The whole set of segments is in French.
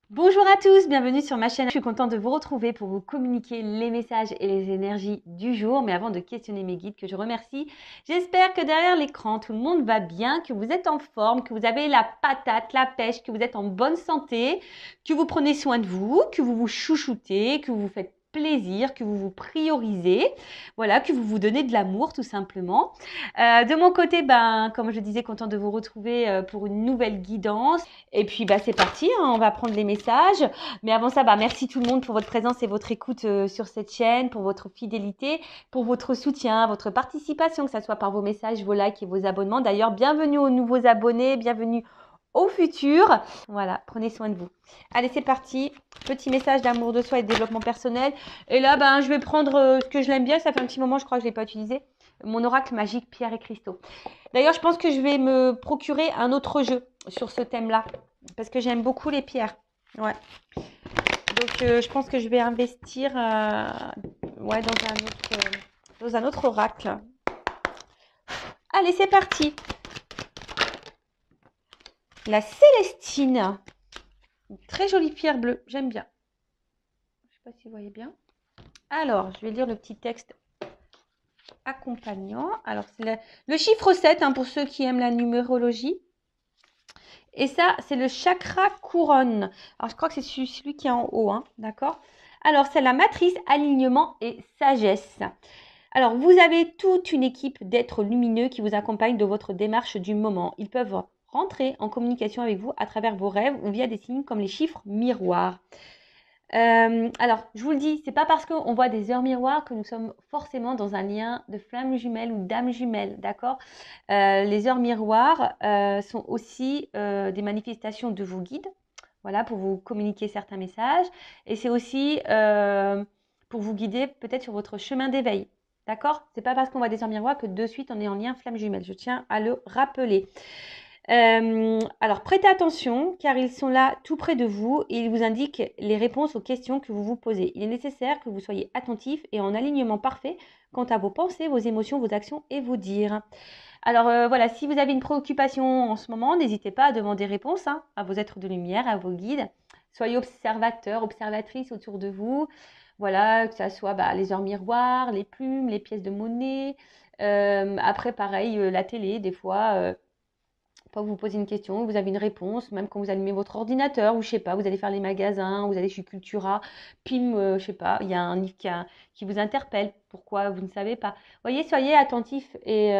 Bonjour à tous, bienvenue sur ma chaîne. Je suis contente de vous retrouver pour vous communiquer les messages et les énergies du jour. Mais avant de questionner mes guides, que je remercie, j'espère que derrière l'écran, tout le monde va bien, que vous êtes en forme, que vous avez la patate, la pêche, que vous êtes en bonne santé, que vous prenez soin de vous, que vous vous chouchoutez, que vous vous faites plaisir, que vous vous priorisez, voilà, que vous vous donnez de l'amour tout simplement. De mon côté, comme je disais, contente de vous retrouver pour une nouvelle guidance. Et puis, c'est parti, hein, on va prendre les messages. Mais avant ça, merci tout le monde pour votre présence et votre écoute sur cette chaîne, pour votre fidélité, pour votre soutien, votre participation, que ce soit par vos messages, vos likes et vos abonnements. D'ailleurs, bienvenue aux nouveaux abonnés, bienvenue au futur. Voilà, prenez soin de vous. Allez, c'est parti. Petit message d'amour de soi et de développement personnel. Et là, je vais prendre ce que je l'aime bien. Ça fait un petit moment, je crois que je ne l'ai pas utilisé. Mon oracle magique, pierre et cristaux. D'ailleurs, je pense que je vais me procurer un autre jeu sur ce thème-là. Parce que j'aime beaucoup les pierres. Ouais. Donc, je pense que je vais investir dans un autre oracle. Allez, c'est parti. La Célestine. Une très jolie pierre bleue. J'aime bien. Je ne sais pas si vous voyez bien. Alors, je vais lire le petit texte accompagnant. Alors, c'est le chiffre 7 pour ceux qui aiment la numérologie. Et ça, c'est le chakra couronne. Alors, je crois que c'est celui qui est en haut, d'accord? Alors, c'est la matrice alignement et sagesse. Alors, vous avez toute une équipe d'êtres lumineux qui vous accompagnent de votre démarche du moment. Ils peuvent rentrer en communication avec vous à travers vos rêves ou via des signes comme les chiffres miroirs. Alors, je vous le dis, c'est pas parce qu'on voit des heures miroirs que nous sommes forcément dans un lien de flamme jumelle ou d'âme jumelle, d'accord? Les heures miroirs sont aussi des manifestations de vos guides, voilà, pour vous communiquer certains messages. Et c'est aussi pour vous guider peut-être sur votre chemin d'éveil, d'accord? C'est pas parce qu'on voit des heures miroirs que de suite on est en lien flamme jumelle. Je tiens à le rappeler. Alors, prêtez attention car ils sont là tout près de vous et ils vous indiquent les réponses aux questions que vous vous posez. Il est nécessaire que vous soyez attentif et en alignement parfait quant à vos pensées, vos émotions, vos actions et vos dires. Alors voilà, si vous avez une préoccupation en ce moment, n'hésitez pas à demander réponse à vos êtres de lumière, à vos guides. Soyez observateurs, observatrices autour de vous. Voilà, que ça soit les heures miroirs, les plumes, les pièces de monnaie. Après, pareil, la télé, des fois vous posez une question, vous avez une réponse, même quand vous allumez votre ordinateur, ou je sais pas, vous allez faire les magasins, vous allez chez Cultura, pim, je sais pas, il y a un livre qui vous interpelle, pourquoi vous ne savez pas. Voyez, soyez attentifs et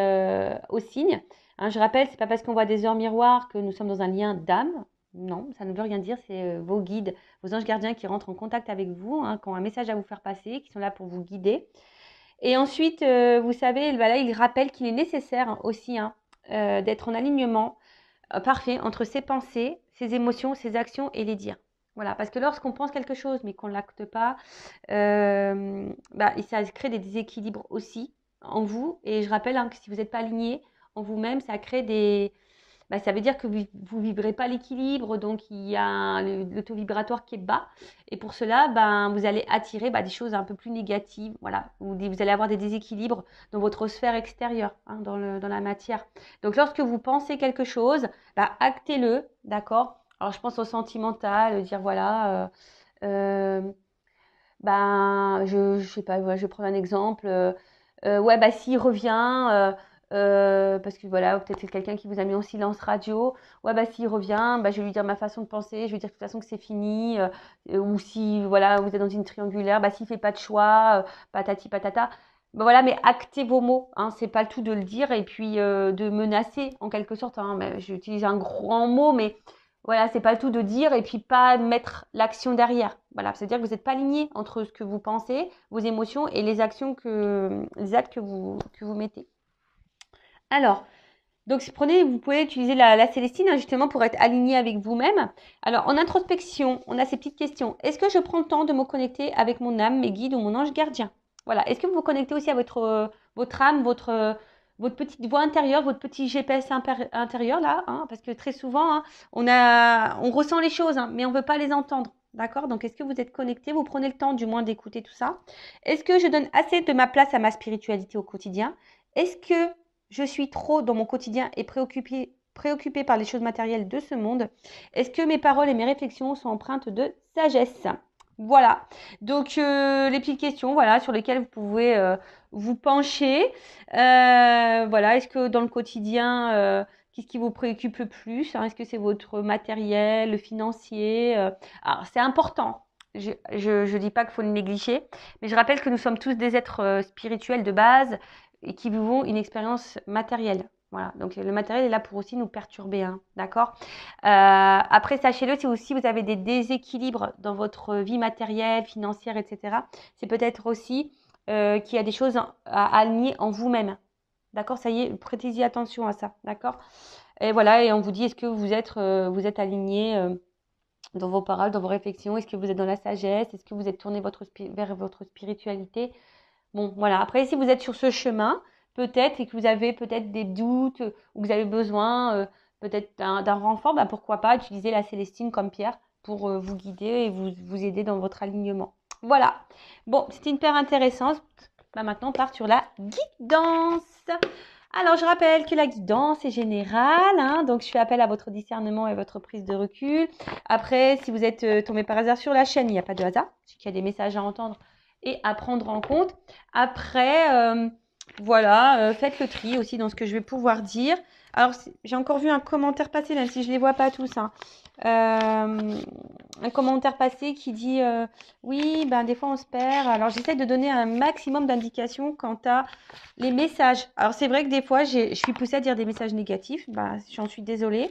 aux signes. Je rappelle, c'est pas parce qu'on voit des heures miroirs que nous sommes dans un lien d'âme. Non, ça ne veut rien dire, c'est vos guides, vos anges gardiens qui rentrent en contact avec vous, qui ont un message à vous faire passer, qui sont là pour vous guider. Et ensuite, vous savez, là, il rappelle qu'il est nécessaire aussi d'être en alignement parfait entre ses pensées, ses émotions, ses actions et les dires. Voilà, parce que lorsqu'on pense quelque chose mais qu'on ne l'acte pas, ça crée des déséquilibres aussi en vous. Et je rappelle que si vous n'êtes pas aligné en vous-même, ça crée ça veut dire que vous ne vibrez pas l'équilibre, donc il y a le taux vibratoire qui est bas. Et pour cela, vous allez attirer des choses un peu plus négatives. Voilà, vous allez avoir des déséquilibres dans votre sphère extérieure, dans la matière. Donc lorsque vous pensez quelque chose, actez-le, d'accord? Alors je pense au sentimental, dire voilà, je sais pas, je vais prendre un exemple. S'il revient, parce que voilà, peut-être c'est quelqu'un qui vous a mis en silence radio. Ouais, s'il revient, je vais lui dire ma façon de penser, je vais dire de toute façon que c'est fini. Ou si voilà, vous êtes dans une triangulaire, s'il fait pas de choix, patati patata. Voilà, mais actez vos mots, c'est pas le tout de le dire et puis de menacer en quelque sorte. J'utilise un grand mot, mais voilà, c'est pas le tout de dire et puis pas mettre l'action derrière. Voilà, c'est-à-dire que vous n'êtes pas aligné entre ce que vous pensez, vos émotions et les actes que vous mettez. Alors, donc vous pouvez utiliser la Célestine justement pour être aligné avec vous-même. Alors, en introspection, on a ces petites questions. Est-ce que je prends le temps de me connecter avec mon âme, mes guides ou mon ange gardien? Voilà. Est-ce que vous vous connectez aussi à votre âme, votre petite voix intérieure, votre petit GPS intérieur là, parce que très souvent, on ressent les choses, mais on ne veut pas les entendre. D'accord? Donc, est-ce que vous êtes connecté? Vous prenez le temps du moins d'écouter tout ça? Est-ce que je donne assez de ma place à ma spiritualité au quotidien? Est-ce que je suis trop dans mon quotidien et préoccupé par les choses matérielles de ce monde? Est-ce que mes paroles et mes réflexions sont empreintes de sagesse? Voilà, donc les petites questions voilà, sur lesquelles vous pouvez vous pencher. Voilà, est-ce que dans le quotidien, qu'est-ce qui vous préoccupe le plus, hein? Est-ce que c'est votre matériel, le financier? Alors, c'est important. Je dis pas qu'il faut le négliger, mais je rappelle que nous sommes tous des êtres spirituels de base et qui vivons une expérience matérielle. Voilà, donc le matériel est là pour aussi nous perturber, hein, d'accord? Après, sachez-le, si aussi vous avez des déséquilibres dans votre vie matérielle, financière, etc., c'est peut-être aussi qu'il y a des choses à aligner en vous-même. D'accord? Ça y est, prêtez-y attention à ça. D'accord? Et voilà, et on vous dit, est-ce que vous êtes aligné dans vos paroles, dans vos réflexions? Est-ce que vous êtes dans la sagesse? Est-ce que vous êtes tourné vers votre spiritualité? Bon, voilà. Après, si vous êtes sur ce chemin, peut-être, et que vous avez peut-être des doutes, ou que vous avez besoin peut-être d'un renfort, bah, pourquoi pas utiliser la Célestine comme pierre pour vous guider et vous aider dans votre alignement. Voilà. Bon, c'était hyper intéressant. Bah, maintenant, on part sur la guidance. Alors, je rappelle que la guidance est générale, hein, donc je fais appel à votre discernement et votre prise de recul. Après, si vous êtes tombé par hasard sur la chaîne, il n'y a pas de hasard, c'est qu'il y a des messages à entendre et à prendre en compte. Après, voilà, faites le tri aussi dans ce que je vais pouvoir dire. Alors, j'ai encore vu un commentaire passer, même si je ne les vois pas tous, hein. Un commentaire passé qui dit oui, ben des fois on se perd. Alors, j'essaie de donner un maximum d'indications quant à les messages. Alors, c'est vrai que des fois, je suis poussée à dire des messages négatifs. Ben, j'en suis désolée.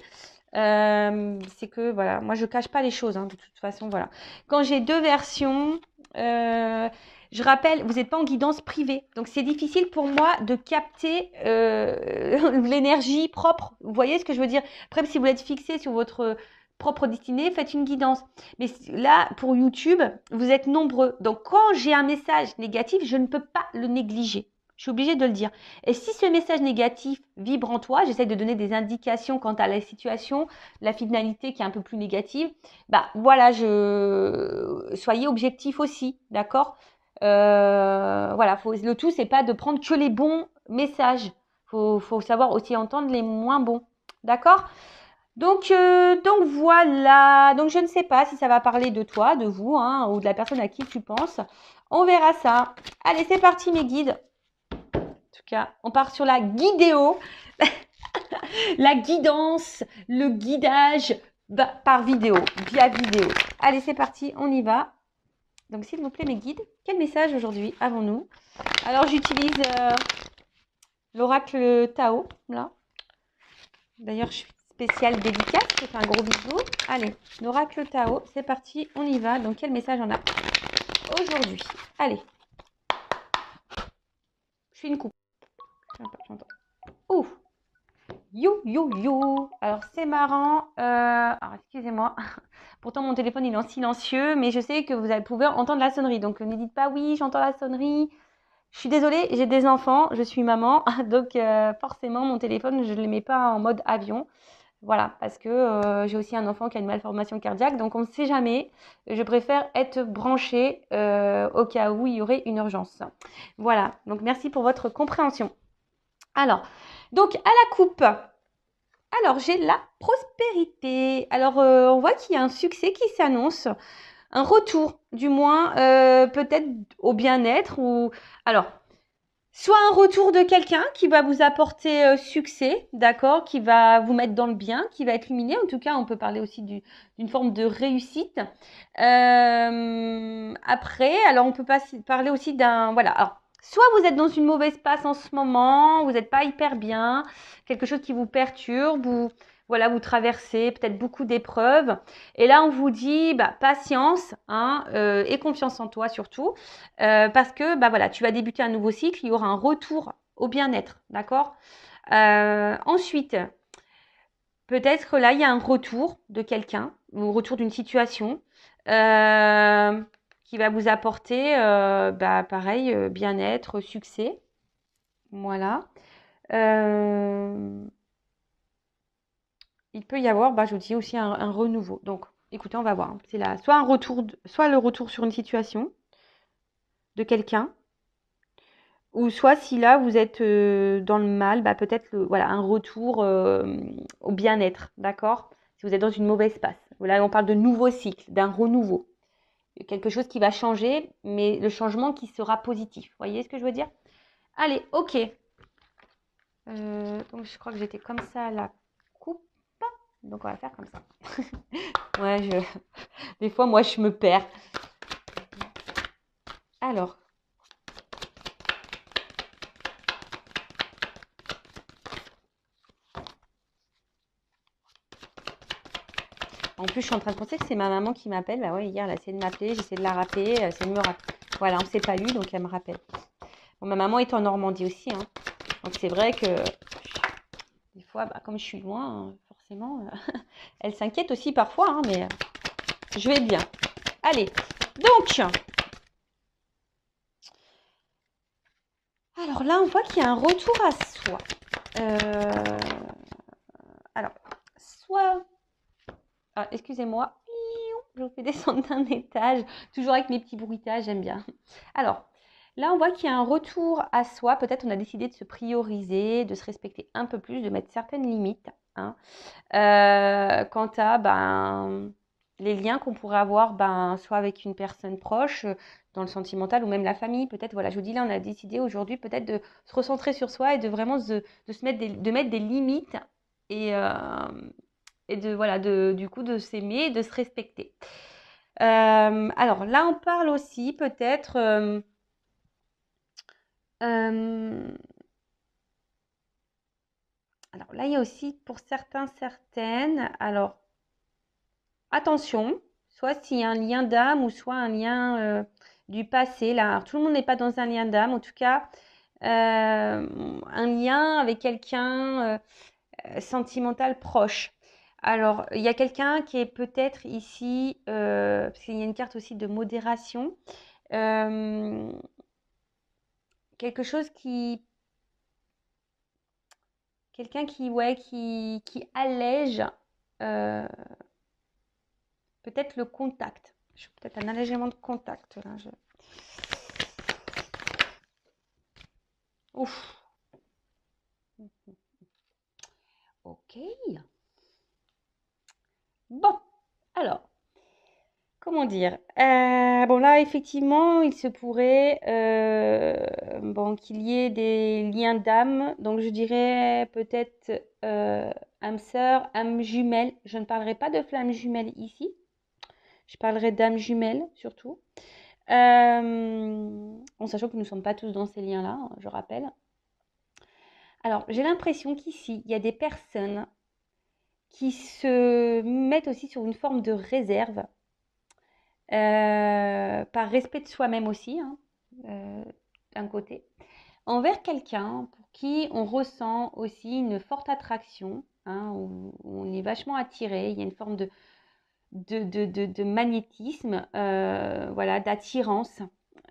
C'est que, voilà, moi, je cache pas les choses, hein, de toute façon, voilà. Quand j'ai deux versions, je rappelle, vous n'êtes pas en guidance privée. Donc, c'est difficile pour moi de capter l'énergie propre. Vous voyez ce que je veux dire? Après, si vous êtes fixé sur votre propre destinée, faites une guidance. Mais là, pour YouTube, vous êtes nombreux. Donc, quand j'ai un message négatif, je ne peux pas le négliger. Je suis obligée de le dire. Et si ce message négatif vibre en toi, j'essaie de donner des indications quant à la situation, la finalité qui est un peu plus négative. Bah voilà, soyez objectif aussi, d'accord? Voilà, le tout, c'est pas de prendre que les bons messages. Faut savoir aussi entendre les moins bons, d'accord? Donc voilà. Donc je ne sais pas si ça va parler de toi, de vous, hein, ou de la personne à qui tu penses. On verra ça. Allez, c'est parti mes guides. En tout cas, on part sur la guidéo, la guidance, le guidage par vidéo, via vidéo. Allez, c'est parti, on y va. Donc, s'il vous plaît, mes guides, quel message aujourd'hui avons-nous? Alors, j'utilise l'oracle Tao, là. D'ailleurs, je suis spéciale dédicace, je fais un gros bisou. Allez, l'oracle Tao, c'est parti, on y va. Donc, quel message on a aujourd'hui? Allez. Je fais une coupe. Ouf. You. Alors, c'est marrant. Alors, excusez-moi. Pourtant, mon téléphone, il est en silencieux, mais je sais que vous pouvez entendre la sonnerie. Donc, ne dites pas oui, j'entends la sonnerie. Je suis désolée, j'ai des enfants, je suis maman. Donc, forcément, mon téléphone, je ne le mets pas en mode avion. Voilà, parce que j'ai aussi un enfant qui a une malformation cardiaque. Donc, on ne sait jamais. Je préfère être branchée au cas où il y aurait une urgence. Voilà. Donc, merci pour votre compréhension. Alors, donc, à la coupe. Alors, j'ai la prospérité. Alors, on voit qu'il y a un succès qui s'annonce, un retour, du moins, peut-être au bien-être ou... Alors, soit un retour de quelqu'un qui va vous apporter succès, d'accord, qui va vous mettre dans le bien, qui va être luminé. En tout cas, on peut parler aussi d'une forme de réussite. Après, alors, on peut parler aussi d'un... Voilà, alors, soit vous êtes dans une mauvaise passe en ce moment, vous n'êtes pas hyper bien, quelque chose qui vous perturbe, voilà, vous traversez peut-être beaucoup d'épreuves. Et là, on vous dit, patience, hein, et confiance en toi surtout, parce que, voilà, tu vas débuter un nouveau cycle, il y aura un retour au bien-être, d'accord? Ensuite, peut-être là, il y a un retour de quelqu'un, ou retour d'une situation, qui va vous apporter, pareil, bien-être, succès. Voilà. Il peut y avoir, je vous dis aussi un renouveau. Donc, écoutez, on va voir. C'est là, soit le retour sur une situation de quelqu'un, Ou soit si là, vous êtes dans le mal, bah, peut-être voilà, un retour au bien-être, d'accord? Si vous êtes dans une mauvaise passe. Là, on parle de nouveau cycle, d'un renouveau. Quelque chose qui va changer, mais le changement qui sera positif. Vous voyez ce que je veux dire? Allez, ok. Donc, je crois que j'étais comme ça à la coupe. Donc, on va faire comme ça. Ouais, des fois, moi, je me perds. Alors. En plus, je suis en train de penser que c'est ma maman qui m'appelle. Bah ouais, hier, elle a essayé de m'appeler. J'essaie de la rappeler. Elle essaie de me rappeler. Voilà, on ne s'est pas eu, donc elle me rappelle. Bon, ma maman est en Normandie aussi, hein. Donc, c'est vrai que des fois, bah, comme je suis loin, forcément, elle s'inquiète aussi parfois, hein, mais je vais bien. Allez, donc, alors là, on voit qu'il y a un retour à soi. Alors, soit... Ah, excusez-moi, je vous fais descendre d'un étage, toujours avec mes petits bruitages, j'aime bien. Alors, là, on voit qu'il y a un retour à soi. Peut-être on a décidé de se prioriser, de se respecter un peu plus, de mettre certaines limites, hein. Quant à les liens qu'on pourrait avoir, soit avec une personne proche, dans le sentimental ou même la famille. Peut-être, voilà, je vous dis là, on a décidé aujourd'hui peut-être de se recentrer sur soi et de vraiment de mettre des limites et voilà, du coup, de s'aimer et de se respecter. Alors là, on parle aussi peut-être... alors là, il y a aussi pour certains, certaines... Alors, attention, soit s'il y a un lien d'âme ou soit un lien du passé. Là, alors, tout le monde n'est pas dans un lien d'âme. En tout cas, un lien avec quelqu'un sentimental proche. Alors, il y a quelqu'un qui est peut-être ici, parce qu'il y a une carte aussi de modération, quelque chose qui... Quelqu'un qui, ouais, qui allège peut-être le contact. Peut-être un allègement de contact. Là, Ouf. Ok. Bon, alors, comment dire? Bon, là, effectivement, il se pourrait qu'il y ait des liens d'âme. Donc, je dirais peut-être âme sœur, âme jumelle. Je ne parlerai pas de flamme jumelle ici. Je parlerai d'âme jumelle surtout. En sachant que nous ne sommes pas tous dans ces liens-là, je rappelle. Alors, j'ai l'impression qu'ici, il y a des personnes qui se mettent aussi sur une forme de réserve, par respect de soi-même aussi, hein, d'un côté, envers quelqu'un pour qui on ressent aussi une forte attraction, hein, où on est vachement attiré, il y a une forme de magnétisme, voilà, d'attirance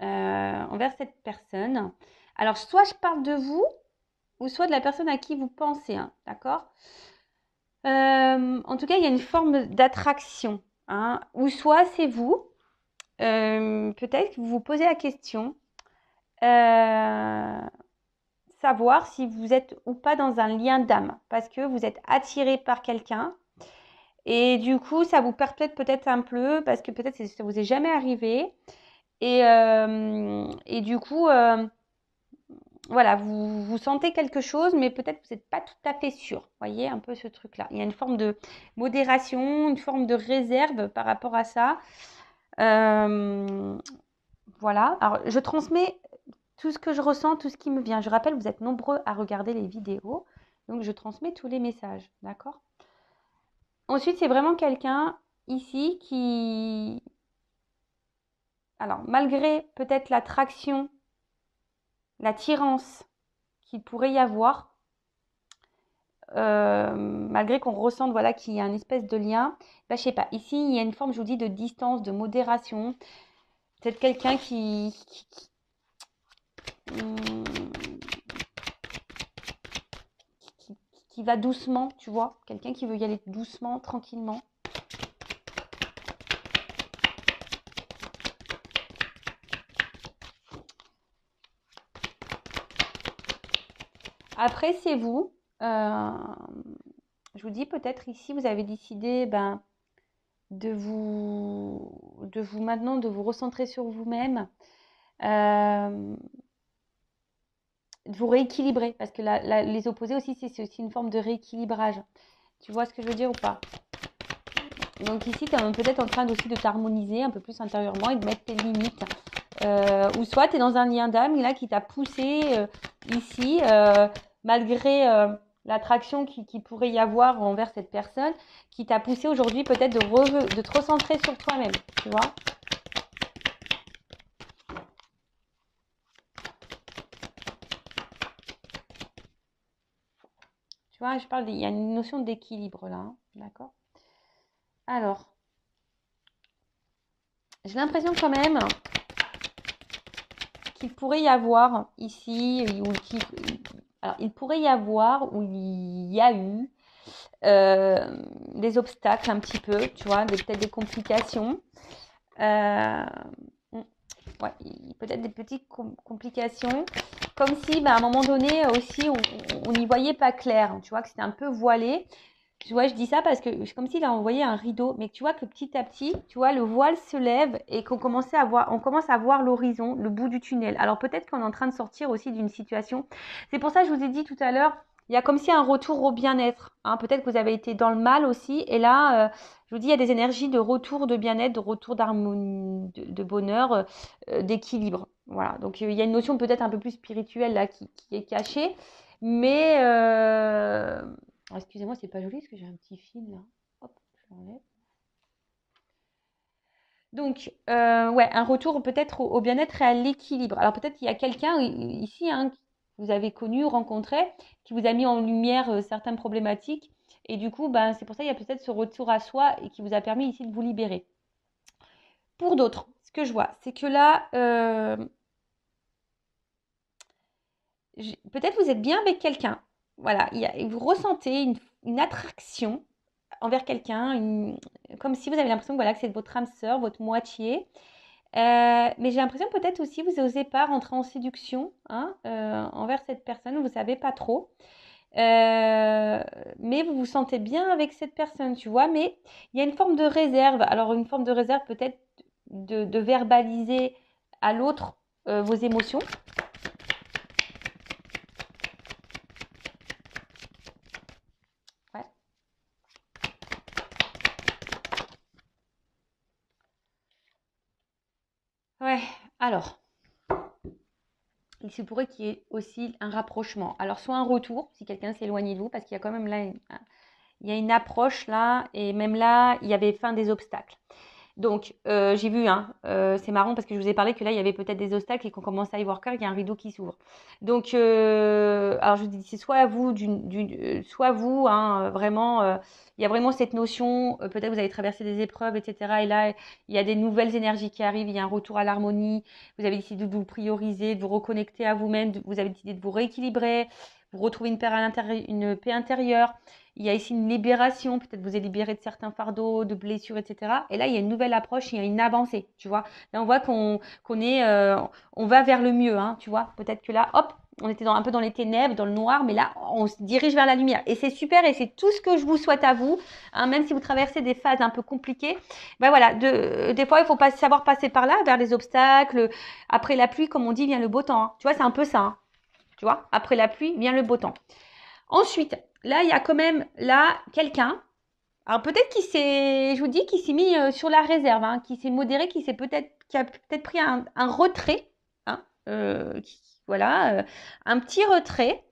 envers cette personne. Alors, soit je parle de vous, ou soit de la personne à qui vous pensez, hein, d'accord? En tout cas, il y a une forme d'attraction, hein, ou soit c'est vous, peut-être que vous vous posez la question, savoir si vous êtes ou pas dans un lien d'âme, parce que vous êtes attiré par quelqu'un, et du coup, ça vous perpète peut-être un peu, parce que peut-être ça vous est jamais arrivé, et du coup, voilà, vous sentez quelque chose, mais peut-être vous n'êtes pas tout à fait sûr. Vous voyez un peu ce truc-là. Il y a une forme de modération, une forme de réserve par rapport à ça. Voilà. Alors, je transmets tout ce que je ressens, tout ce qui me vient. Je rappelle, vous êtes nombreux à regarder les vidéos. Donc, je transmets tous les messages. D'accord? Ensuite, c'est vraiment quelqu'un ici qui... Alors, malgré peut-être l'attraction, l'attirance qu'il pourrait y avoir, malgré qu'on ressente voilà, qu'il y a une espèce de lien, je sais pas, ici il y a une forme, je vous dis, de distance, de modération. Peut-être quelqu'un qui va doucement, tu vois, quelqu'un qui veut y aller doucement, tranquillement. Après, c'est vous. Je vous dis peut-être ici, vous avez décidé de vous maintenant, de vous recentrer sur vous-même, de vous rééquilibrer. Parce que les opposés aussi, c'est aussi une forme de rééquilibrage. Tu vois ce que je veux dire ou pas? Donc ici, tu es peut-être en train aussi de t'harmoniser un peu plus intérieurement et de mettre tes limites. Ou soit tu es dans un lien d'âme là qui t'a poussé ici, malgré l'attraction qui pourrait y avoir envers cette personne, qui t'a poussé aujourd'hui peut-être de te recentrer sur toi-même, tu vois. Tu vois, il y a une notion d'équilibre là, hein, d'accord? Alors, j'ai l'impression quand même qu'il pourrait y avoir ici, alors il pourrait y avoir, ou il y a eu, des obstacles un petit peu, tu vois, peut-être des complications. Ouais, peut-être des petites complications, comme si à un moment donné aussi on n'y voyait pas clair, tu vois, que c'était un peu voilé. Tu vois, je dis ça parce que c'est comme s'il a envoyé un rideau, mais tu vois que petit à petit, tu vois, le voile se lève et on commence à voir l'horizon, le bout du tunnel. Alors peut-être qu'on est en train de sortir aussi d'une situation. C'est pour ça que je vous ai dit tout à l'heure, il y a comme si un retour au bien-être, hein. Peut-être que vous avez été dans le mal aussi, et là, je vous dis, il y a des énergies de retour de bien-être, de retour d'harmonie, de bonheur, d'équilibre. Voilà. Donc il y a une notion peut-être un peu plus spirituelle là qui est cachée, mais excusez-moi, c'est pas joli parce que j'ai un petit fil là. Hop, je l'enlève. Donc, ouais, un retour peut-être au bien-être et à l'équilibre. Alors peut-être qu'il y a quelqu'un ici, hein, que vous avez connu, rencontré, qui vous a mis en lumière certaines problématiques. Et du coup, c'est pour ça qu'il y a peut-être ce retour à soi et qui vous a permis ici de vous libérer. Pour d'autres, ce que je vois, c'est que là, peut-être vous êtes bien avec quelqu'un. Voilà, vous ressentez une attraction envers quelqu'un, comme si vous avez l'impression que, voilà, que c'est votre âme sœur, votre moitié. Mais j'ai l'impression peut-être aussi vous n'osez pas rentrer en séduction, hein, envers cette personne, vous ne savez pas trop. Mais vous vous sentez bien avec cette personne, tu vois. Mais il y a une forme de réserve. Alors une forme de réserve peut-être de verbaliser à l'autre vos émotions. Ouais. Ouais. Alors, il se pourrait qu'il y ait aussi un rapprochement. Alors, soit un retour, si quelqu'un s'éloigne de vous, parce qu'il y a quand même là, il y a une approche là, et même là, il y avait fin des obstacles. Donc, j'ai vu, hein, c'est marrant parce que je vous ai parlé que là, il y avait peut-être des obstacles et qu'on commence à y voir clair, il y a un rideau qui s'ouvre. Donc, alors je vous dis, c'est soit vous, soit vous, hein, vraiment, il y a vraiment cette notion, peut-être vous avez traversé des épreuves, etc. Et là, il y a des nouvelles énergies qui arrivent, il y a un retour à l'harmonie, vous avez décidé de vous prioriser, de vous reconnecter à vous-même, vous avez décidé de vous rééquilibrer, vous retrouvez une paix intérieure. Il y a ici une libération, peut-être vous êtes libéré de certains fardeaux, de blessures, etc. Et là, il y a une nouvelle approche, il y a une avancée, tu vois. Là, on voit qu'on est, on va vers le mieux, hein, tu vois. Peut-être que là, hop, on était un peu dans les ténèbres, dans le noir, mais là, on se dirige vers la lumière. Et c'est super, et c'est tout ce que je vous souhaite à vous, hein, même si vous traversez des phases un peu compliquées. Voilà, des fois, il faut pas savoir passer par là, vers les obstacles. Après la pluie, comme on dit, vient le beau temps, hein. Tu vois, c'est un peu ça, hein, tu vois. Après la pluie, vient le beau temps. Ensuite, là, il y a quand même là quelqu'un. Alors peut-être je vous dis, qui s'est mis sur la réserve, hein, qui s'est modéré, qui a peut-être pris un retrait, hein, voilà, un petit retrait,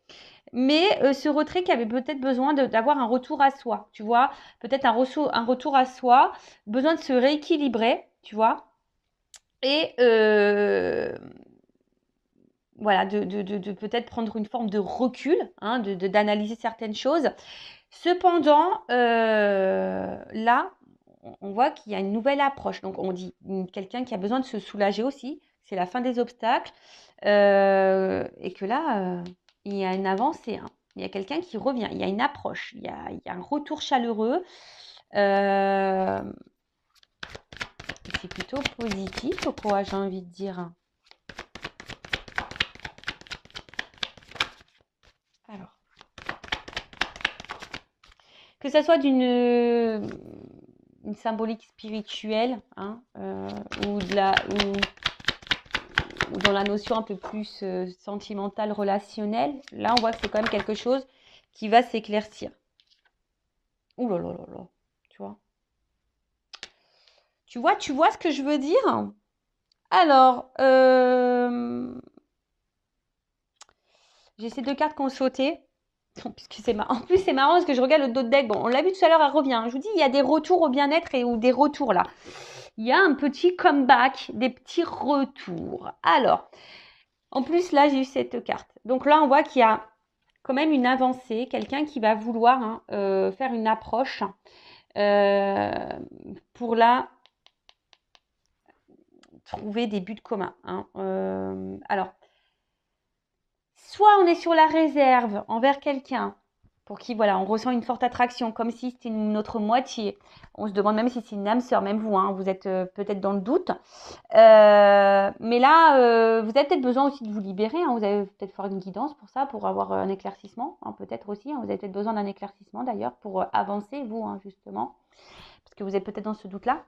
mais ce retrait qui avait peut-être besoin d'avoir un retour à soi, tu vois, peut-être un retour à soi, besoin de se rééquilibrer, tu vois, et voilà, de peut-être prendre une forme de recul, hein, d'analyser certaines choses. Cependant, là, on voit qu'il y a une nouvelle approche. Donc, on dit quelqu'un qui a besoin de se soulager aussi. C'est la fin des obstacles. Et que là, il y a une avancée, hein. Il y a quelqu'un qui revient. Il y a une approche. Il y a un retour chaleureux. C'est plutôt positif, quoi, j'ai envie de dire. Alors, que ça soit une symbolique spirituelle, hein, ou dans la notion un peu plus sentimentale, relationnelle, là on voit que c'est quand même quelque chose qui va s'éclaircir. Ouh là là là là, tu vois. Tu vois ce que je veux dire? Alors, j'ai ces deux cartes qui ont sauté. Puisque c'est en plus, c'est marrant parce que je regarde le dos de deck. Bon, on l'a vu tout à l'heure, elle revient. Je vous dis, il y a des retours au bien-être ou des retours là. Il y a un petit comeback, des petits retours. Alors, en plus, là, j'ai eu cette carte. Donc là, on voit qu'il y a quand même une avancée. Quelqu'un qui va vouloir faire une approche pour là trouver des buts communs. Hein. Alors, soit on est sur la réserve envers quelqu'un pour qui, voilà, on ressent une forte attraction, comme si c'était notre moitié. On se demande même si c'est une âme sœur, même vous, hein, vous êtes peut-être dans le doute. Mais là, vous avez peut-être besoin aussi de vous libérer. Hein, vous avez peut-être faire une guidance pour ça, pour avoir un éclaircissement, hein, peut-être aussi. Hein, vous avez peut-être besoin d'un éclaircissement d'ailleurs pour avancer, vous, hein, justement, parce que vous êtes peut-être dans ce doute-là.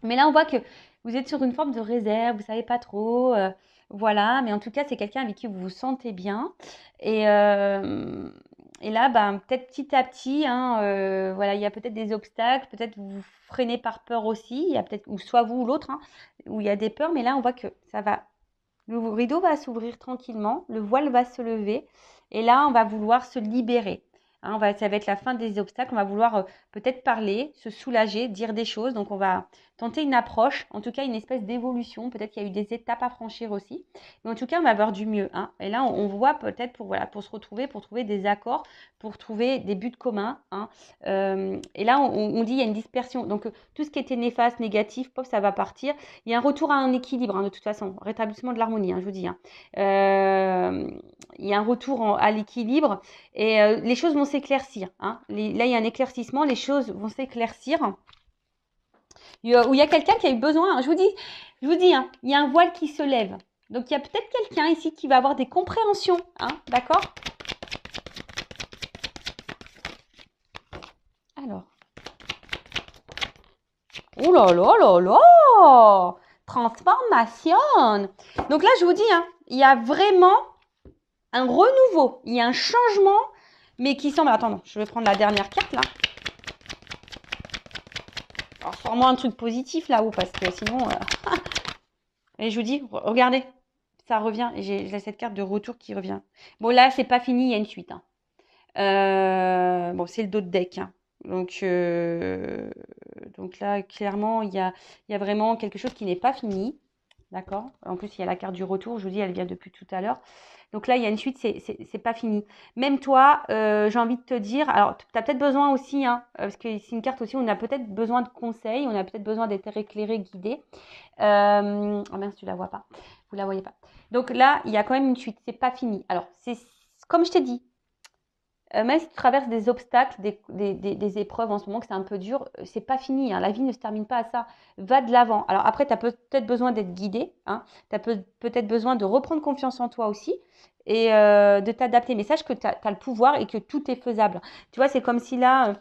Mais là, on voit que vous êtes sur une forme de réserve, vous ne savez pas trop. Voilà, mais en tout cas, c'est quelqu'un avec qui vous vous sentez bien. Et là, ben, peut-être petit à petit, hein, voilà, il y a peut-être des obstacles, peut-être vous vous freinez par peur aussi, il y a peut-être, ou soit vous ou l'autre, hein, où il y a des peurs, mais là, on voit que ça va, le rideau va s'ouvrir tranquillement, le voile va se lever, et là, on va vouloir se libérer. Hein, ça va être la fin des obstacles, on va vouloir peut-être parler, se soulager, dire des choses, donc on va tenter une approche, en tout cas une espèce d'évolution, peut-être qu'il y a eu des étapes à franchir aussi, mais en tout cas on va avoir du mieux. Hein. Et là on voit peut-être pour se retrouver, pour trouver des accords, pour trouver des buts communs. Hein. Et là on dit il y a une dispersion, donc tout ce qui était néfaste, négatif, pop, ça va partir. Il y a un retour à un équilibre, hein, de toute façon, rétablissement de l'harmonie, hein, je vous dis. Hein. Il y a un retour à l'équilibre et les choses vont s'éclaircir. Hein. Là il y a un éclaircissement, les choses vont s'éclaircir. Où il y a quelqu'un qui a eu besoin, hein, je vous dis, hein, il y a un voile qui se lève. Donc il y a peut-être quelqu'un ici qui va avoir des compréhensions, hein, d'accord? Alors. Oh là là là là! Transformation! Donc là, je vous dis, hein, il y a vraiment un renouveau, il y a un changement, mais qui semble... Attends, non, je vais prendre la dernière carte, là. Alors, sors-moi un truc positif, là-haut, parce que sinon... Et je vous dis, regardez, ça revient. Et j'ai cette carte de retour qui revient. Bon, là, c'est pas fini, il y a une suite. Hein. Bon, c'est le dos de deck. Hein. Donc là, clairement, il y a vraiment quelque chose qui n'est pas fini. D'accord? En plus, il y a la carte du retour. Je vous dis, elle vient depuis tout à l'heure. Donc là, il y a une suite, c'est pas fini. Même toi, j'ai envie de te dire, alors tu as peut-être besoin aussi, hein, parce que c'est une carte aussi, on a peut-être besoin de conseils, on a peut-être besoin d'être éclairé, guidé. Oh mince, tu la vois pas. Vous la voyez pas. Donc là, il y a quand même une suite, c'est pas fini. Alors, c'est comme je t'ai dit, même si tu traverses des obstacles, des épreuves en ce moment, que c'est un peu dur, c'est pas fini. Hein. La vie ne se termine pas à ça. Va de l'avant. Alors après, tu as peut-être besoin d'être guidé. Hein. Tu as peut-être besoin de reprendre confiance en toi aussi et de t'adapter. Mais sache que tu as le pouvoir et que tout est faisable. Tu vois, c'est comme si là...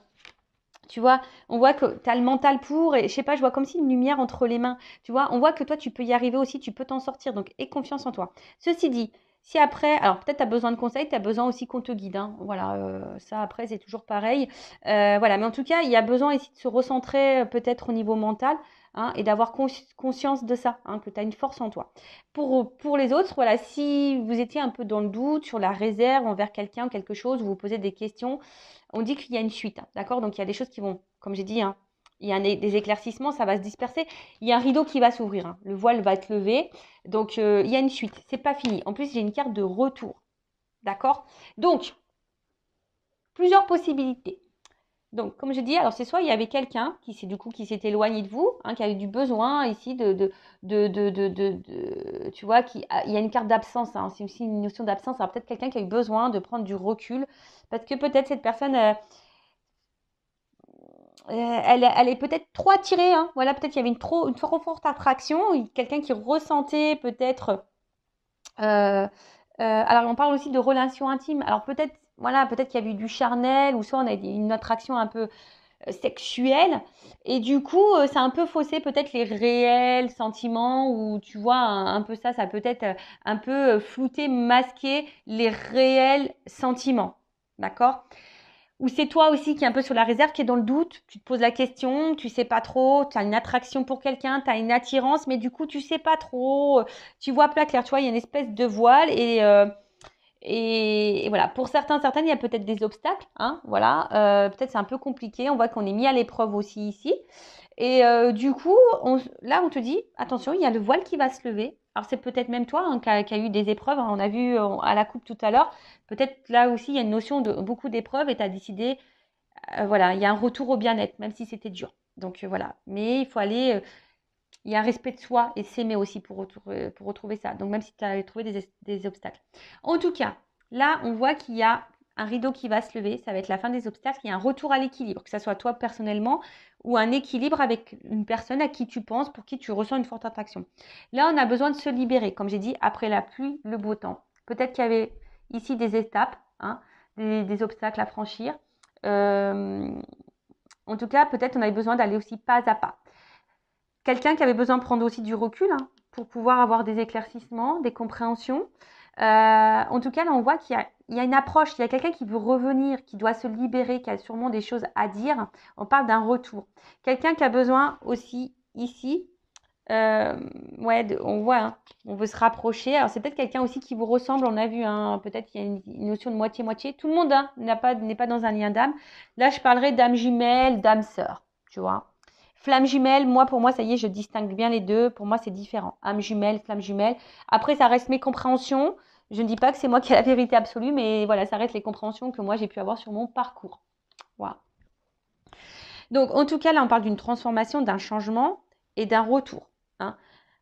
tu vois, on voit que tu as le mental pour, et je sais pas, je vois comme si une lumière entre les mains. Tu vois, on voit que toi, tu peux y arriver aussi, tu peux t'en sortir. Donc, aie confiance en toi. Ceci dit, si après, alors peut-être tu as besoin de conseils, tu as besoin aussi qu'on te guide. Hein. Voilà, ça après, c'est toujours pareil. Voilà, mais en tout cas, il y a besoin ici de se recentrer peut-être au niveau mental. Hein, et d'avoir conscience de ça, hein, que tu as une force en toi. Pour les autres, voilà, si vous étiez un peu dans le doute sur la réserve envers quelqu'un, quelque chose, vous vous posez des questions, on dit qu'il y a une suite, hein, d'accord? Donc il y a des choses qui vont, comme j'ai dit, hein, il y a des éclaircissements, ça va se disperser. Il y a un rideau qui va s'ouvrir, hein, le voile va être levé. Donc il y a une suite, c'est pas fini. En plus, j'ai une carte de retour, d'accord? Donc, plusieurs possibilités. Donc, comme je dis, alors c'est soit il y avait quelqu'un qui s'est éloigné de vous, hein, qui avait du besoin ici tu vois, il y a une carte d'absence, hein, c'est aussi une notion d'absence. Alors peut-être quelqu'un qui a eu besoin de prendre du recul, parce que peut-être cette personne, elle est peut-être trop attirée, hein, voilà, peut-être il y avait une trop forte attraction, quelqu'un qui ressentait peut-être, alors on parle aussi de relations intimes, alors peut-être voilà, peut-être qu'il y a eu du charnel, ou soit on a une attraction un peu sexuelle, et du coup, ça a un peu faussé peut-être les réels sentiments, ou tu vois, un peu ça peut être un peu flouter, masquer les réels sentiments, d'accord? Ou c'est toi aussi qui est un peu sur la réserve, qui est dans le doute, tu te poses la question, tu sais pas trop, tu as une attraction pour quelqu'un, tu as une attirance, mais du coup, tu sais pas trop, tu vois pas clair, tu vois, il y a une espèce de voile, et voilà, pour certaines, il y a peut-être des obstacles, hein, voilà, peut-être c'est un peu compliqué, on voit qu'on est mis à l'épreuve aussi ici. Et du coup, là, on te dit, attention, il y a le voile qui va se lever. Alors, c'est peut-être même toi hein, qui a eu des épreuves, hein, on a vu à la coupe tout à l'heure. Peut-être là aussi, il y a une notion de beaucoup d'épreuves et tu as décidé, voilà, il y a un retour au bien-être, même si c'était dur. Donc, voilà. Mais il faut aller, il y a un respect de soi et s'aimer aussi pour retrouver ça. Donc, même si tu as trouvé des obstacles. En tout cas, là, on voit qu'il y a un rideau qui va se lever. Ça va être la fin des obstacles. Il y a un retour à l'équilibre, que ce soit toi personnellement ou un équilibre avec une personne à qui tu penses, pour qui tu ressens une forte attraction. Là, on a besoin de se libérer. Comme j'ai dit, après la pluie, le beau temps. Peut-être qu'il y avait ici des étapes, hein, des obstacles à franchir. En tout cas, peut-être on avait besoin d'aller aussi pas à pas. Quelqu'un qui avait besoin de prendre aussi du recul hein, pour pouvoir avoir des éclaircissements, des compréhensions. En tout cas, là, on voit qu'il y a une approche, il y a quelqu'un qui veut revenir, qui doit se libérer, qui a sûrement des choses à dire. On parle d'un retour. Quelqu'un qui a besoin aussi ici, ouais, on voit, hein, on veut se rapprocher. Alors, c'est peut-être quelqu'un aussi qui vous ressemble, on a vu, hein, peut-être qu'il y a une notion de moitié-moitié. Tout le monde hein, n'est pas dans un lien d'âme. Là, je parlerai d'âme jumelle, d'âme sœur, tu vois. Flamme jumelle, pour moi, ça y est, je distingue bien les deux. Pour moi, c'est différent. Âme jumelle, flamme jumelle. Après, ça reste mes compréhensions. Je ne dis pas que c'est moi qui ai la vérité absolue, mais voilà, ça reste les compréhensions que moi, j'ai pu avoir sur mon parcours. Voilà. Donc, en tout cas, là, on parle d'une transformation, d'un changement et d'un retour. Hein.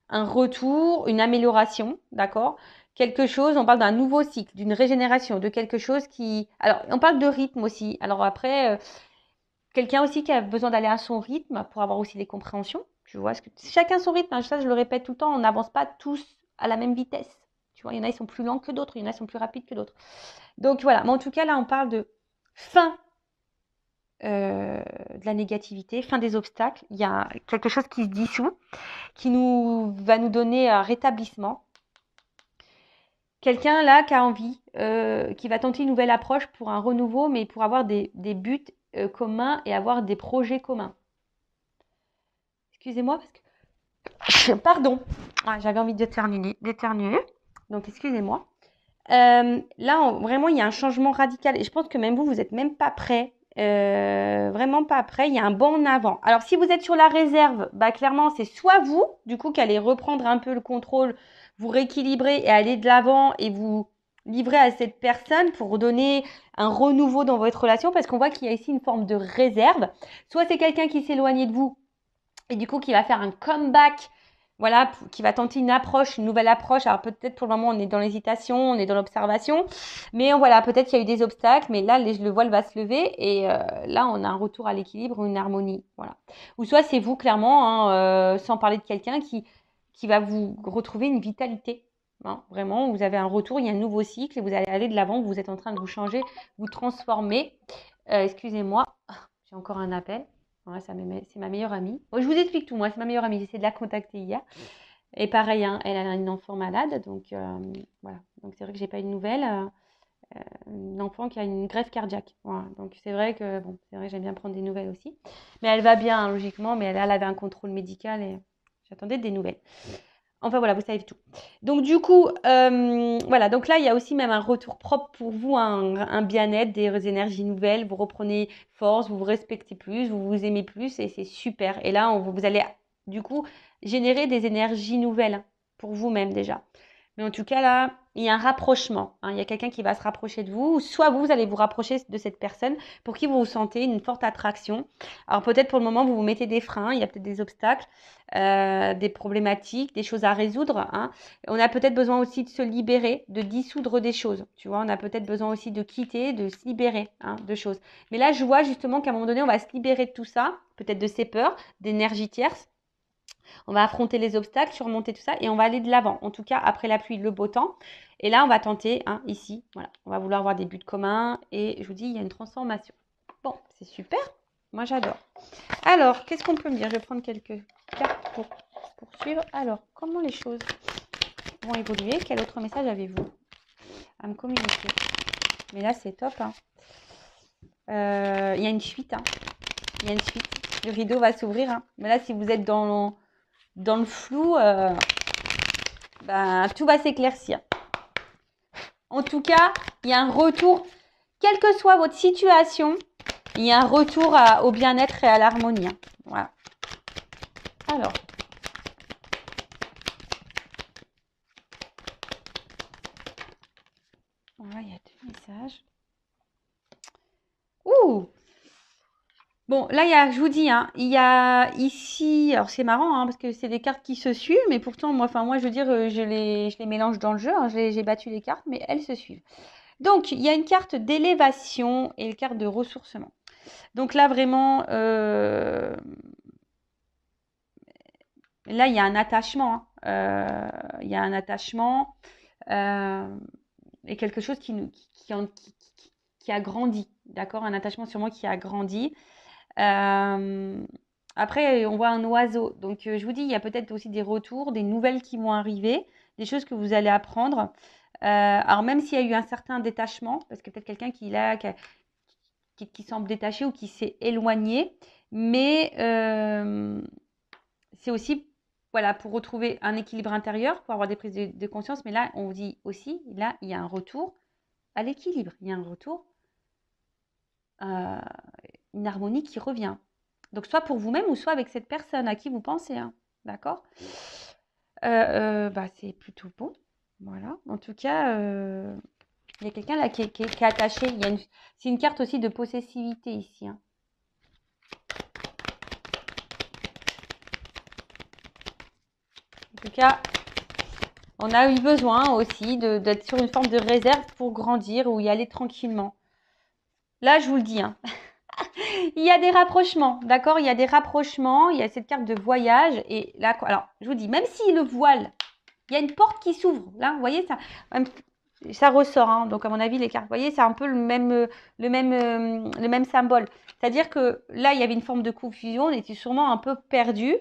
Un retour, une amélioration, d'accord? Quelque chose, on parle d'un nouveau cycle, d'une régénération, de quelque chose qui… Alors, on parle de rythme aussi. Alors après… quelqu'un aussi qui a besoin d'aller à son rythme pour avoir aussi des compréhensions. Tu vois, chacun son rythme. Hein, ça, je le répète tout le temps, on n'avance pas tous à la même vitesse. Tu vois, il y en a, ils sont plus lents que d'autres, il y en a, ils sont plus rapides que d'autres. Donc voilà, mais en tout cas, là, on parle de fin de la négativité, fin des obstacles. Il y a quelque chose qui se dissout, qui va nous donner un rétablissement. Quelqu'un là qui a envie, qui va tenter une nouvelle approche pour un renouveau, mais pour avoir des buts communs et avoir des projets communs. Excusez-moi parce que… Pardon. Ah, j'avais envie d'éternuer. Donc, excusez-moi. Là, vraiment, il y a un changement radical. Et je pense que même vous n'êtes même pas prêt. Vraiment pas prêt. Il y a un bond en avant. Alors, si vous êtes sur la réserve, bah, clairement, c'est soit vous, du coup, qui allez reprendre un peu le contrôle, vous rééquilibrer et aller de l'avant et vous livrer à cette personne pour donner un renouveau dans votre relation, parce qu'on voit qu'il y a ici une forme de réserve. Soit c'est quelqu'un qui s'éloigne de vous et du coup qui va faire un comeback, voilà, qui va tenter une nouvelle approche. Alors peut-être pour le moment on est dans l'hésitation, on est dans l'observation, mais voilà, peut-être qu'il y a eu des obstacles, mais là le voile va se lever et là on a un retour à l'équilibre, une harmonie, voilà. Ou soit c'est vous clairement, hein, sans parler de quelqu'un qui va vous retrouver une vitalité. Hein, vraiment, vous avez un retour, il y a un nouveau cycle et vous allez aller de l'avant, vous êtes en train de vous changer, vous transformer. Excusez-moi, j'ai encore un appel. Ouais, c'est ma meilleure amie. Bon, je vous explique tout, moi, c'est ma meilleure amie. J'ai essayé de la contacter hier. Et pareil, hein, elle a une enfant malade. Donc, voilà. Donc, c'est vrai que j'ai pas eu de nouvelles. Une enfant qui a une greffe cardiaque. Voilà. Donc, c'est vrai que j'aime bien prendre des nouvelles aussi. Mais elle va bien, hein, logiquement. Mais elle avait un contrôle médical et j'attendais des nouvelles. Enfin voilà, vous savez tout. Donc du coup, voilà, donc là, il y a aussi même un retour propre pour vous, un bien-être, des énergies nouvelles, vous reprenez force, vous vous respectez plus, vous vous aimez plus et c'est super. Et là, vous allez du coup générer des énergies nouvelles pour vous-même déjà. Mais en tout cas, là, il y a un rapprochement. Hein, il y a quelqu'un qui va se rapprocher de vous, ou soit vous allez vous rapprocher de cette personne pour qui vous ressentez une forte attraction. Alors peut-être pour le moment, vous vous mettez des freins, il y a peut-être des obstacles, des problématiques, des choses à résoudre. Hein. On a peut-être besoin aussi de se libérer, de dissoudre des choses. Tu vois, on a peut-être besoin aussi de quitter, de se libérer hein, de choses. Mais là, je vois justement qu'à un moment donné, on va se libérer de tout ça, peut-être de ces peurs, d'énergie tierce. On va affronter les obstacles, surmonter tout ça et on va aller de l'avant. En tout cas, après la pluie, le beau temps. Et là, on va tenter, hein, ici, voilà, on va vouloir avoir des buts communs et je vous dis, il y a une transformation. Bon, c'est super. Moi, j'adore. Alors, qu'est-ce qu'on peut me dire? Je vais prendre quelques cartes pour poursuivre. Alors, comment les choses vont évoluer? Quel autre message avez-vous à me communiquer? Mais là, c'est top. Hein. Il y a une suite. Hein. Il y a une suite. Le rideau va s'ouvrir. Hein. Mais là, si vous êtes dans le flou, ben, tout va s'éclaircir. En tout cas, il y a un retour, quelle que soit votre situation, il y a un retour au bien-être et à l'harmonie. Hein. Voilà. Alors. Voilà, il y a 2 messages. Ouh! Bon, là, je vous dis, hein, il y a ici, alors c'est marrant, hein, parce que c'est des cartes qui se suivent, mais pourtant, moi, je veux dire, je les mélange dans le jeu, hein, j'ai battu les cartes, mais elles se suivent. Donc, il y a une carte d'élévation et une carte de ressourcement. Donc là, vraiment, là, il y a un attachement. Hein. Il y a un attachement et quelque chose qui a grandi, d'accord? Un attachement sûrement qui a grandi. Après, on voit un oiseau. Donc, je vous dis, il y a peut-être aussi des retours, des nouvelles qui vont arriver, des choses que vous allez apprendre. Alors, même s'il y a eu un certain détachement, parce que peut-être quelqu'un qui semble détaché ou qui s'est éloigné, mais c'est aussi, voilà, pour retrouver un équilibre intérieur, pour avoir des prises de conscience. Mais là, on vous dit aussi, là, il y a un retour à l'équilibre. Il y a un retour, une harmonie qui revient. Donc, soit pour vous-même ou soit avec cette personne à qui vous pensez. Hein. D'accord c'est plutôt bon. Voilà. En tout cas, il y a quelqu'un là qui est attaché. C'est une carte aussi de possessivité ici. Hein. En tout cas, on a eu besoin aussi d'être sur une forme de réserve pour grandir ou y aller tranquillement. Là, je vous le dis. Hein. Il y a des rapprochements, d'accord? Il y a des rapprochements, il y a cette carte de voyage. Et là, alors, je vous dis, même si le voile, il y a une porte qui s'ouvre. Là, vous voyez, ça ressort. Hein, donc, à mon avis, les cartes, vous voyez, c'est un peu le même symbole. C'est-à-dire que là, il y avait une forme de confusion, on était sûrement un peu perdu.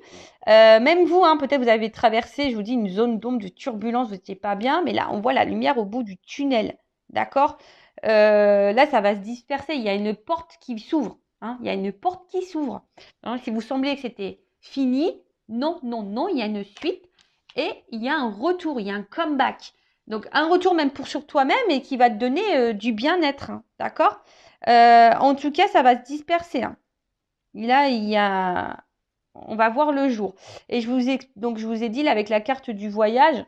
Même vous, hein, peut-être vous avez traversé, je vous dis, une zone d'ombre, de turbulence, vous n'étiez pas bien. Mais là, on voit la lumière au bout du tunnel, d'accord? Là, ça va se disperser. Il y a une porte qui s'ouvre. Hein, il y a une porte qui s'ouvre. Hein, si vous sembliez que c'était fini, non, non, non, il y a une suite et il y a un retour, il y a un comeback. Donc, un retour même sur toi-même et qui va te donner du bien-être. Hein, d'accord En tout cas, ça va se disperser. Hein. Et là, on va voir le jour. Et je vous ai dit, là, avec la carte du voyage,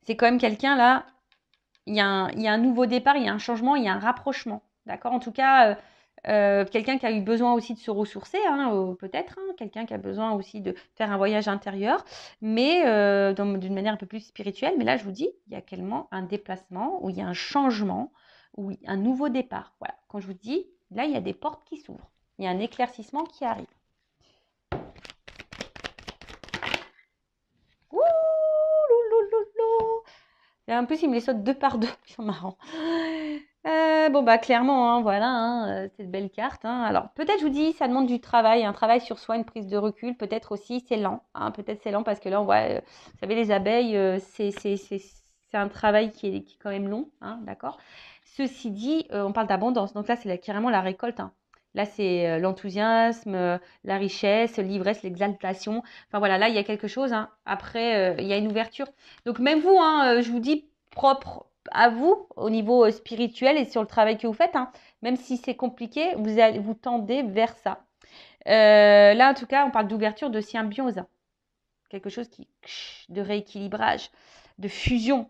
c'est quand même quelqu'un, là, il y a un nouveau départ, il y a un changement, il y a un rapprochement. D'accord En tout cas, quelqu'un qui a eu besoin aussi de se ressourcer, hein, peut-être, hein, quelqu'un qui a besoin aussi de faire un voyage intérieur, mais d'une manière un peu plus spirituelle. Mais là, je vous dis, il y a clairement un déplacement, où il y a un changement, où il y a un nouveau départ. Voilà. Quand je vous dis, là, il y a des portes qui s'ouvrent. Il y a un éclaircissement qui arrive. Ouh, loulouloulou. Et en plus, il me les saute 2 par 2. C'est marrant. Clairement, hein, voilà, hein, cette belle carte. Hein. Alors, peut-être, je vous dis, ça demande du travail, un travail sur soi, une prise de recul. Peut-être aussi, c'est lent. Hein, peut-être c'est lent parce que là, on voit, vous savez, les abeilles, c'est un travail qui est quand même long, hein, d'accord. Ceci dit, on parle d'abondance. Donc là, c'est carrément la récolte. Hein. Là, c'est l'enthousiasme, la richesse, l'ivresse, l'exaltation. Enfin, voilà, là, il y a quelque chose. Hein. Après, il y a une ouverture. Donc, même vous, hein, je vous dis, propre à vous au niveau spirituel et sur le travail que vous faites, hein, même si c'est compliqué, vous tendez vers ça. Là, en tout cas, on parle d'ouverture, de symbiose, quelque chose de rééquilibrage, de fusion,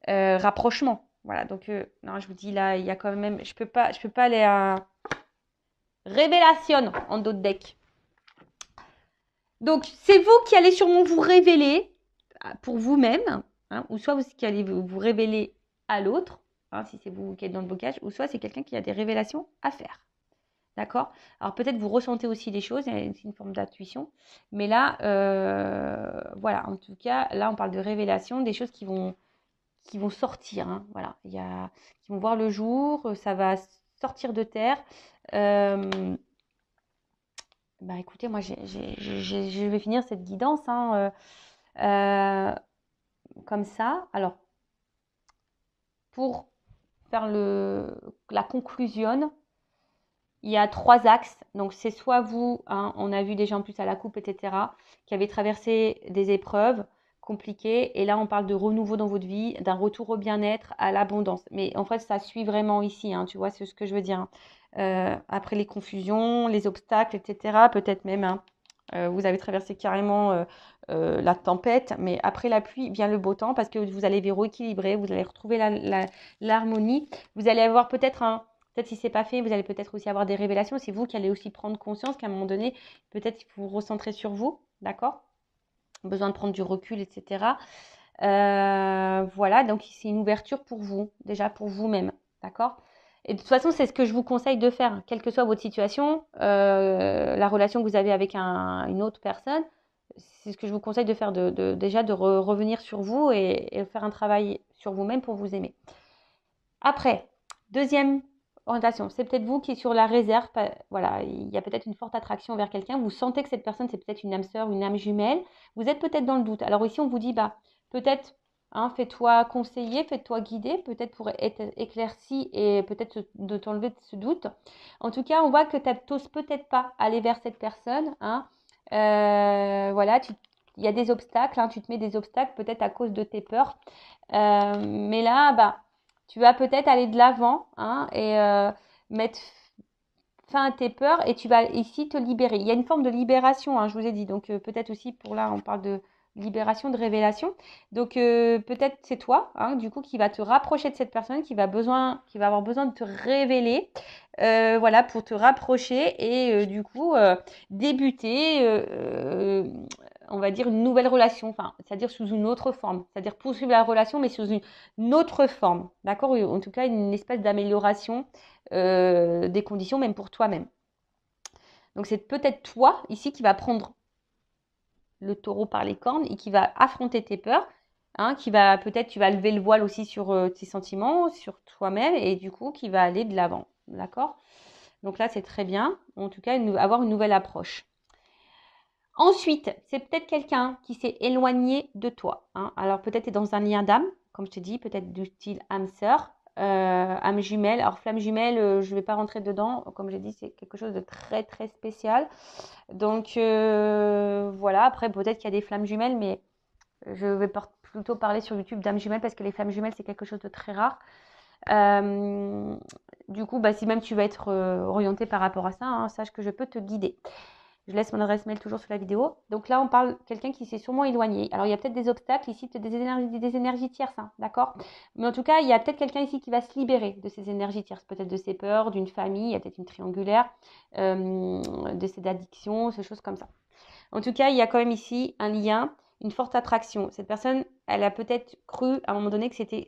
rapprochement. Voilà, donc non, je vous dis là, il y a quand même, je peux pas aller à révélation en d'autres decks. Donc, c'est vous qui allez sûrement vous révéler pour vous-même, hein, ou soit vous qui allez vous révéler à l'autre, hein, si c'est vous qui êtes dans le blocage, ou soit c'est quelqu'un qui a des révélations à faire. D'accord? Alors peut-être vous ressentez aussi des choses, c'est une forme d'intuition. Mais là, voilà, en tout cas, là, on parle de révélation, des choses qui vont sortir, hein, voilà, qui vont voir le jour, ça va sortir de terre. Bah écoutez, moi, je vais finir cette guidance hein, comme ça. Alors, pour faire la conclusion, il y a 3 axes. Donc, c'est soit vous, hein, on a vu des gens plus à la coupe, etc., qui avez traversé des épreuves compliquées. Et là, on parle de renouveau dans votre vie, d'un retour au bien-être, à l'abondance. Mais en fait, ça suit vraiment ici, hein, tu vois, c'est ce que je veux dire. Après les confusions, les obstacles, etc., peut-être même, hein, vous avez traversé carrément la tempête, mais après la pluie vient le beau temps parce que vous allez vous rééquilibrer, vous allez retrouver l'harmonie. Vous allez avoir peut-être si c'est pas fait, vous allez peut-être aussi avoir des révélations. C'est vous qui allez aussi prendre conscience qu'à un moment donné, peut-être il faut vous recentrer sur vous, d'accord? Besoin de prendre du recul, etc. Voilà, donc c'est une ouverture pour vous, déjà pour vous-même, d'accord? Et de toute façon, c'est ce que je vous conseille de faire, quelle que soit votre situation, la relation que vous avez avec une autre personne, c'est ce que je vous conseille de faire, déjà de revenir sur vous et faire un travail sur vous-même pour vous aimer. Après, deuxième orientation, c'est peut-être vous qui êtes sur la réserve. Voilà, il y a peut-être une forte attraction vers quelqu'un. Vous sentez que cette personne, c'est peut-être une âme sœur, une âme jumelle. Vous êtes peut-être dans le doute. Alors ici, on vous dit, bah, peut-être, hein, fais-toi conseiller, fais-toi guider, peut-être pour être éclairci et peut-être de t'enlever de ce doute. En tout cas, on voit que tu n'oses peut-être pas aller vers cette personne. Hein. Voilà, il y a des obstacles, hein, tu te mets des obstacles peut-être à cause de tes peurs. Mais là, bah, tu vas peut-être aller de l'avant hein, et mettre fin à tes peurs et tu vas ici te libérer. Il y a une forme de libération, hein, je vous ai dit. Donc peut-être aussi pour là, on parle de libération, de révélation. Donc peut-être c'est toi, hein, du coup, qui va te rapprocher de cette personne, qui va avoir besoin de te révéler, voilà, pour te rapprocher et du coup débuter. On va dire une nouvelle relation, enfin, c'est-à-dire sous une autre forme, c'est-à-dire poursuivre la relation, mais sous une autre forme, d'accord? En tout cas, une espèce d'amélioration des conditions, même pour toi-même. Donc, c'est peut-être toi, ici, qui va prendre le taureau par les cornes et qui va affronter tes peurs, hein, peut-être, tu vas lever le voile aussi sur tes sentiments, sur toi-même, et du coup, qui va aller de l'avant, d'accord? Donc là, c'est très bien, en tout cas, avoir une nouvelle approche. Ensuite, c'est peut-être quelqu'un qui s'est éloigné de toi. Hein. Alors peut-être tu es dans un lien d'âme, comme je te dis, peut-être du style âme sœur, âme jumelle. Alors flamme jumelle, je ne vais pas rentrer dedans. Comme j'ai dit, c'est quelque chose de très très spécial. Donc voilà, après peut-être qu'il y a des flammes jumelles, mais je vais plutôt parler sur YouTube d'âme jumelle parce que les flammes jumelles, c'est quelque chose de très rare. Du coup, bah, si même tu vas être orienté par rapport à ça, hein, sache que je peux te guider. Je laisse mon adresse mail toujours sur la vidéo. Donc là, on parle de quelqu'un qui s'est sûrement éloigné. Alors, il y a peut-être des obstacles ici, peut-être des énergies tierces, hein, d'accord? Mais en tout cas, il y a peut-être quelqu'un ici qui va se libérer de ces énergies tierces, peut-être de ses peurs, d'une famille, il y a peut-être une triangulaire, de ses addictions, ces choses comme ça. En tout cas, il y a quand même ici un lien, une forte attraction. Cette personne, elle a peut-être cru à un moment donné que c'était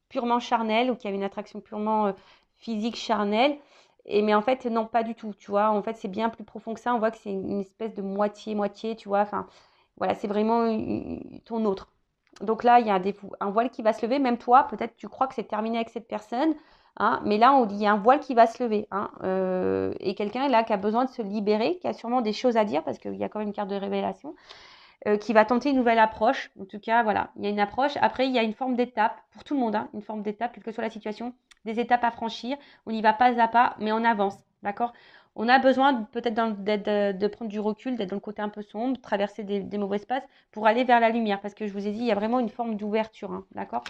purement charnel ou qu'il y avait une attraction purement physique, charnelle. Mais en fait, non, pas du tout, tu vois. En fait, c'est bien plus profond que ça. On voit que c'est une espèce de moitié-moitié, tu vois. Enfin, voilà, c'est vraiment ton autre. Donc là, il y a un voile qui va se lever. Même toi, peut-être tu crois que c'est terminé avec cette personne. Hein, mais là, on dit il y a un voile qui va se lever. Hein, et quelqu'un là qui a besoin de se libérer, qui a sûrement des choses à dire parce qu'il y a quand même une carte de révélation. Qui va tenter une nouvelle approche. En tout cas, voilà, il y a une approche. Après, il y a une forme d'étape pour tout le monde, hein, une forme d'étape, quelle que soit la situation, des étapes à franchir. On y va pas à pas, mais on avance, d'accord? On a besoin peut-être de prendre du recul, d'être dans le côté un peu sombre, traverser des mauvais espaces pour aller vers la lumière. Parce que je vous ai dit, il y a vraiment une forme d'ouverture, hein, d'accord?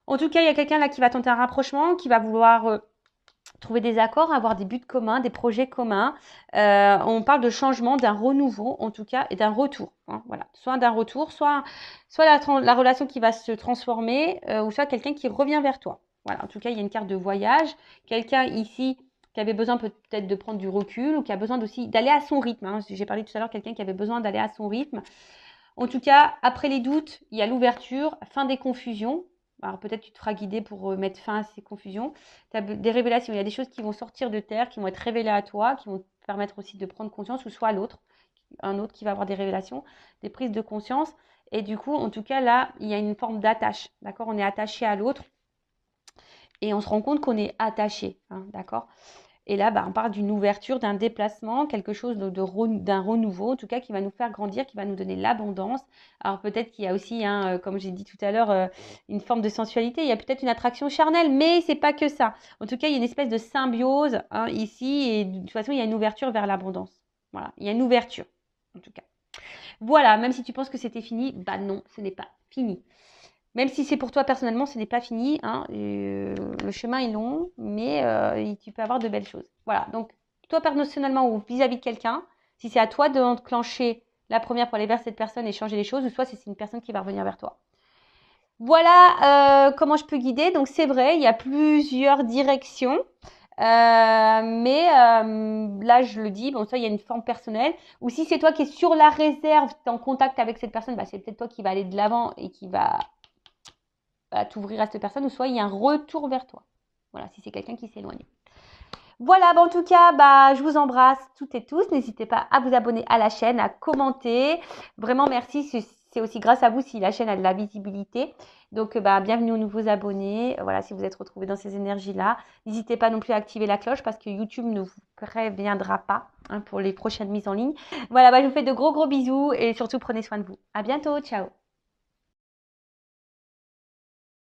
En tout cas, il y a quelqu'un là qui va tenter un rapprochement, qui va vouloir trouver des accords, avoir des buts communs, des projets communs. On parle de changement, d'un renouveau en tout cas, et d'un retour. Hein, voilà. Soit d'un retour, soit la relation qui va se transformer, ou soit quelqu'un qui revient vers toi. Voilà. En tout cas, il y a une carte de voyage. Quelqu'un ici qui avait besoin peut-être de prendre du recul ou qui a besoin aussi d'aller à son rythme. Hein. J'ai parlé tout à l'heure, quelqu'un qui avait besoin d'aller à son rythme. En tout cas, après les doutes, il y a l'ouverture, fin des confusions. Alors peut-être tu te feras guider pour mettre fin à ces confusions. Tu as des révélations, il y a des choses qui vont sortir de terre, qui vont être révélées à toi, qui vont te permettre aussi de prendre conscience, ou soit l'autre, un autre qui va avoir des révélations, des prises de conscience. Et du coup, en tout cas, là, il y a une forme d'attache, d'accord? On est attaché à l'autre et on se rend compte qu'on est attaché, hein, d'accord? Et là, on parle d'une ouverture, d'un déplacement, quelque chose d'un renouveau, en tout cas, qui va nous faire grandir, qui va nous donner l'abondance. Alors peut-être qu'il y a aussi, hein, comme j'ai dit tout à l'heure, une forme de sensualité. Il y a peut-être une attraction charnelle, mais c'est pas que ça. En tout cas, il y a une espèce de symbiose, hein, ici, et de toute façon, il y a une ouverture vers l'abondance. Voilà, il y a une ouverture, en tout cas. Voilà, même si tu penses que c'était fini, non, ce n'est pas fini. Même si c'est pour toi personnellement, ce n'est pas fini, hein, le chemin est long, mais tu peux avoir de belles choses. Voilà, donc toi personnellement ou vis-à-vis de quelqu'un, si c'est à toi de enclencher la première pour aller vers cette personne et changer les choses, ou soit si c'est une personne qui va revenir vers toi. Voilà comment je peux guider. Donc c'est vrai, il y a plusieurs directions. Mais là, je le dis, bon, ça, il y a une forme personnelle. Ou si c'est toi qui es sur la réserve, tu es en contact avec cette personne, c'est peut-être toi qui va aller de l'avant et qui va t'ouvrir à cette personne, ou soit il y a un retour vers toi. Voilà, si c'est quelqu'un qui s'éloigne. Voilà, en tout cas, je vous embrasse toutes et tous. N'hésitez pas à vous abonner à la chaîne, à commenter. Vraiment, merci. C'est aussi grâce à vous si la chaîne a de la visibilité. Donc, bienvenue aux nouveaux abonnés. Voilà, si vous êtes retrouvés dans ces énergies-là. N'hésitez pas non plus à activer la cloche parce que YouTube ne vous préviendra pas, hein, pour les prochaines mises en ligne. Voilà, je vous fais de gros bisous et surtout prenez soin de vous. À bientôt, ciao.